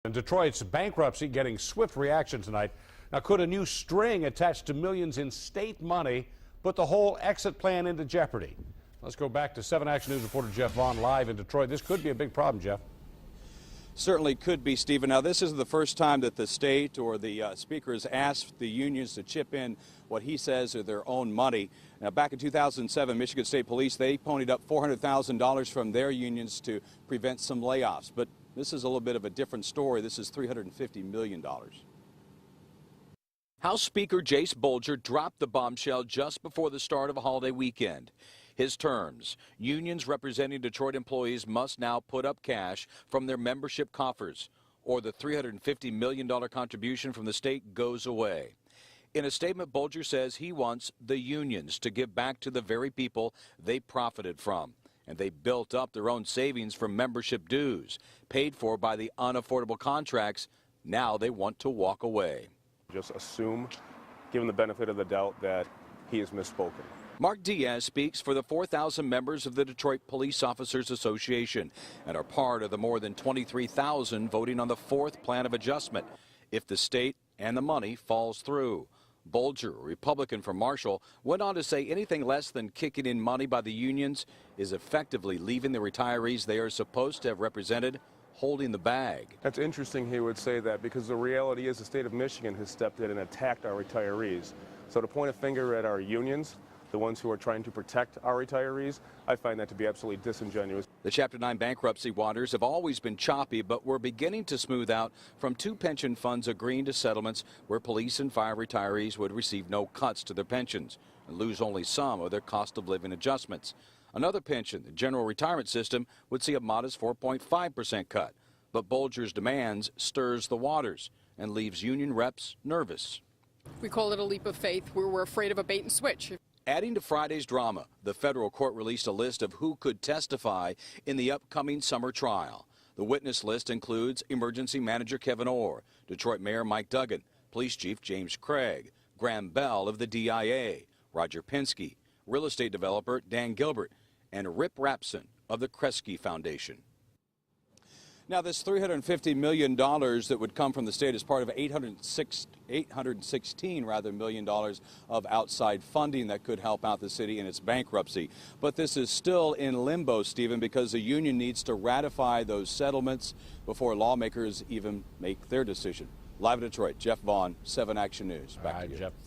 And Detroit's bankruptcy getting swift reaction tonight. Now, could a new string attached to millions in state money put the whole exit plan into jeopardy? Let's go back to 7 Action News reporter Jeff Vaughn live in Detroit. This could be a big problem, Jeff. Certainly could be, Stephen. Now, this isn't the first time that the state or the speaker has asked the unions to chip in what he says are their own money. Now, back in 2007, Michigan State Police, they ponied up $400,000 from their unions to prevent some layoffs. But this is a little bit of a different story. This is $350 million. House Speaker Jace Bolger dropped the bombshell just before the start of a holiday weekend. His terms: unions representing Detroit employees must now put up cash from their membership coffers, or the $350 million contribution from the state goes away. In a statement, Bolger says he wants the unions to give back to the very people they profited from. And they built up their own savings from membership dues, paid for by the unaffordable contracts. Now they want to walk away. Just assume, given the benefit of the doubt, that he has misspoken. Mark Diaz speaks for the 4,000 members of the Detroit Police Officers Association and are part of the more than 23,000 voting on the 4th plan of adjustment if the state and the money falls through. Bolger, a Republican from Marshall, went on to say anything less than kicking in money by the unions is effectively leaving the retirees they are supposed to have represented holding the bag. That's interesting he would say that, because the reality is the state of Michigan has stepped in and attacked our retirees. So to point a finger at our unions, the ones who are trying to protect our retirees, I find that to be absolutely disingenuous. The Chapter 9 bankruptcy waters have always been choppy, but we're beginning to smooth out from 2 pension funds agreeing to settlements where police and fire retirees would receive no cuts to their pensions and lose only some of their cost of living adjustments. Another pension, the general retirement system, would see a modest 4.5% cut. But Bolger's demands stirs the waters and leaves union reps nervous. We call it a leap of faith. We're afraid of a bait and switch. Adding to Friday's drama, the federal court released a list of who could testify in the upcoming summer trial. The witness list includes Emergency Manager Kevin Orr, Detroit Mayor Mike Duggan, Police Chief James Craig, Graham Bell of the DIA, Roger Penske, real estate developer Dan Gilbert, and Rip Rapson of the Kresge Foundation. Now, this $350 million that would come from the state is part of $816 million of outside funding that could help out the city in its bankruptcy. But this is still in limbo, Stephen, because the union needs to ratify those settlements before lawmakers even make their decision. Live in Detroit, Jeff Vaughn, 7 Action News. Back to you. Jeff. Thank you.